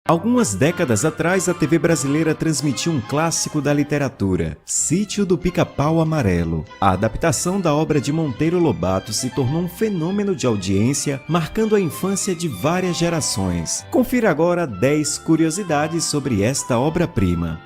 Algumas décadas atrás, a TV brasileira transmitiu um clássico da literatura, Sítio do Pica-Pau Amarelo. A adaptação da obra de Monteiro Lobato se tornou um fenômeno de audiência, marcando a infância de várias gerações. Confira agora 10 curiosidades sobre esta obra-prima.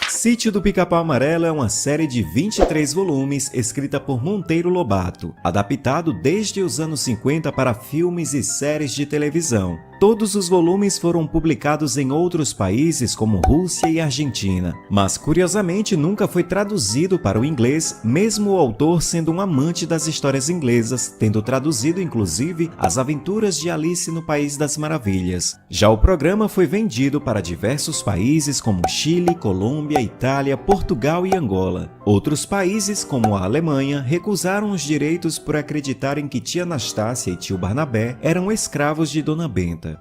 Sítio do Pica-Pau Amarelo é uma série de 23 volumes escrita por Monteiro Lobato, adaptado desde os anos 50 para filmes e séries de televisão. Todos os volumes foram publicados em outros países como Rússia e Argentina, mas curiosamente nunca foi traduzido para o inglês, mesmo o autor sendo um amante das histórias inglesas, tendo traduzido inclusive As Aventuras de Alice no País das Maravilhas. Já o programa foi vendido para diversos países como Chile, Colômbia, Itália, Portugal e Angola. Outros países, como a Alemanha, recusaram os direitos por acreditarem que tia Anastácia e tio Barnabé eram escravos de Dona Benta.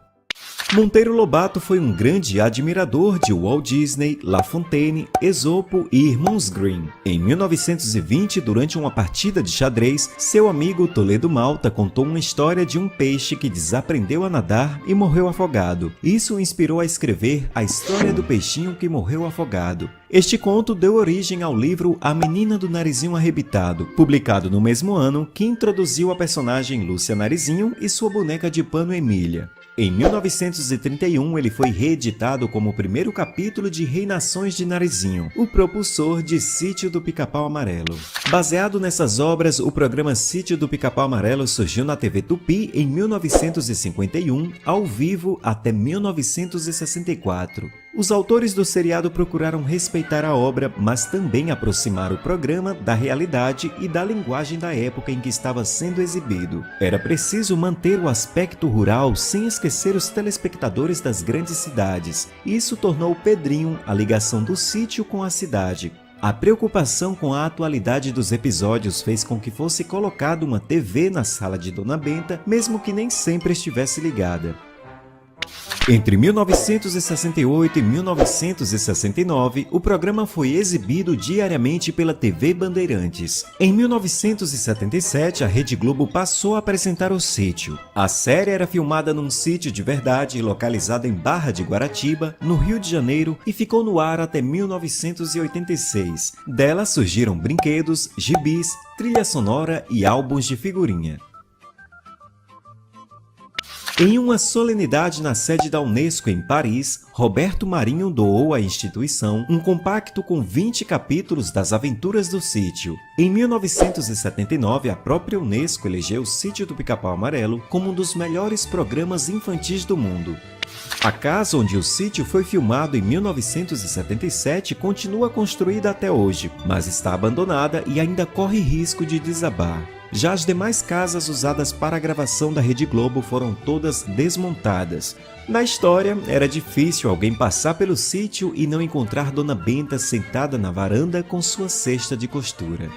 Monteiro Lobato foi um grande admirador de Walt Disney, La Fontaine, Esopo e Irmãos Grimm. Em 1920, durante uma partida de xadrez, seu amigo Toledo Malta contou uma história de um peixe que desaprendeu a nadar e morreu afogado. Isso o inspirou a escrever A História do Peixinho que Morreu Afogado. Este conto deu origem ao livro A Menina do Narizinho Arrebitado, publicado no mesmo ano, que introduziu a personagem Lúcia Narizinho e sua boneca de pano Emília. Em 1931, ele foi reeditado como o primeiro capítulo de Reinações de Narizinho, o propulsor de Sítio do Pica-Pau Amarelo. Baseado nessas obras, o programa Sítio do Pica-Pau Amarelo surgiu na TV Tupi em 1951, ao vivo até 1964. Os autores do seriado procuraram respeitar a obra, mas também aproximar o programa da realidade e da linguagem da época em que estava sendo exibido. Era preciso manter o aspecto rural sem esquecer os telespectadores das grandes cidades. Isso tornou Pedrinho a ligação do sítio com a cidade. A preocupação com a atualidade dos episódios fez com que fosse colocada uma TV na sala de Dona Benta, mesmo que nem sempre estivesse ligada. Entre 1968 e 1969, o programa foi exibido diariamente pela TV Bandeirantes. Em 1977, a Rede Globo passou a apresentar o Sítio. A série era filmada num sítio de verdade, localizado em Barra de Guaratiba, no Rio de Janeiro, e ficou no ar até 1986. Dela surgiram brinquedos, gibis, trilha sonora e álbuns de figurinha. Em uma solenidade na sede da Unesco em Paris, Roberto Marinho doou à instituição um compacto com 20 capítulos das Aventuras do Sítio. Em 1979, a própria Unesco elegeu o Sítio do Pica-Pau Amarelo como um dos melhores programas infantis do mundo. A casa onde o sítio foi filmado em 1977 continua construída até hoje, mas está abandonada e ainda corre risco de desabar. Já as demais casas usadas para a gravação da Rede Globo foram todas desmontadas. Na história, era difícil alguém passar pelo sítio e não encontrar Dona Benta sentada na varanda com sua cesta de costura.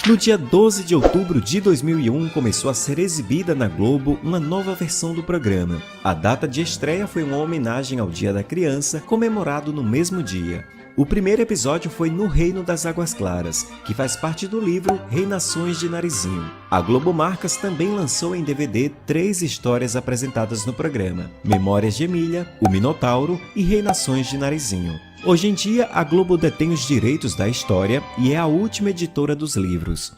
No dia 12 de outubro de 2001, começou a ser exibida na Globo uma nova versão do programa. A data de estreia foi uma homenagem ao Dia da Criança, comemorado no mesmo dia. O primeiro episódio foi No Reino das Águas Claras, que faz parte do livro Reinações de Narizinho. A Globo Marcas também lançou em DVD 3 histórias apresentadas no programa: Memórias de Emília, O Minotauro e Reinações de Narizinho. Hoje em dia, a Globo detém os direitos da história e é a última editora dos livros.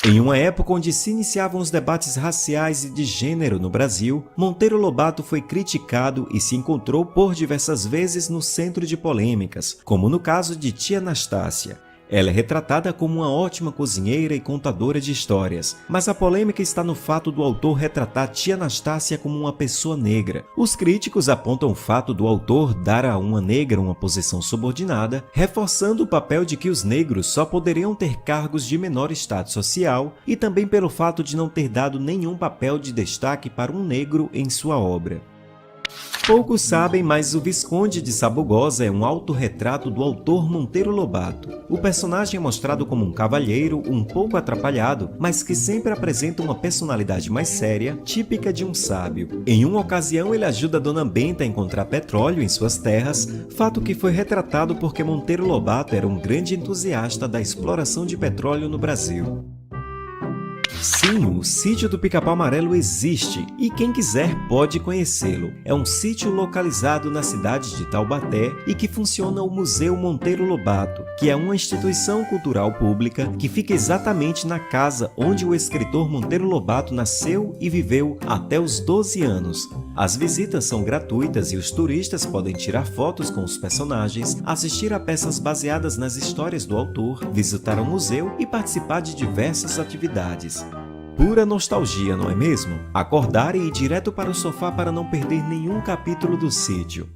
Em uma época onde se iniciavam os debates raciais e de gênero no Brasil, Monteiro Lobato foi criticado e se encontrou por diversas vezes no centro de polêmicas, como no caso de tia Anastácia. Ela é retratada como uma ótima cozinheira e contadora de histórias, mas a polêmica está no fato do autor retratar tia Anastácia como uma pessoa negra. Os críticos apontam o fato do autor dar a uma negra uma posição subordinada, reforçando o papel de que os negros só poderiam ter cargos de menor status social e também pelo fato de não ter dado nenhum papel de destaque para um negro em sua obra. Poucos sabem, mas o Visconde de Sabugosa é um autorretrato do autor Monteiro Lobato. O personagem é mostrado como um cavalheiro um pouco atrapalhado, mas que sempre apresenta uma personalidade mais séria, típica de um sábio. Em uma ocasião, ele ajuda Dona Benta a encontrar petróleo em suas terras, fato que foi retratado porque Monteiro Lobato era um grande entusiasta da exploração de petróleo no Brasil. Sim, o Sítio do Pica-Pau Amarelo existe e quem quiser pode conhecê-lo. É um sítio localizado na cidade de Taubaté e que funciona o Museu Monteiro Lobato, que é uma instituição cultural pública que fica exatamente na casa onde o escritor Monteiro Lobato nasceu e viveu até os 12 anos. As visitas são gratuitas e os turistas podem tirar fotos com os personagens, assistir a peças baseadas nas histórias do autor, visitar o museu e participar de diversas atividades. Pura nostalgia, não é mesmo? Acordar e ir direto para o sofá para não perder nenhum capítulo do sítio.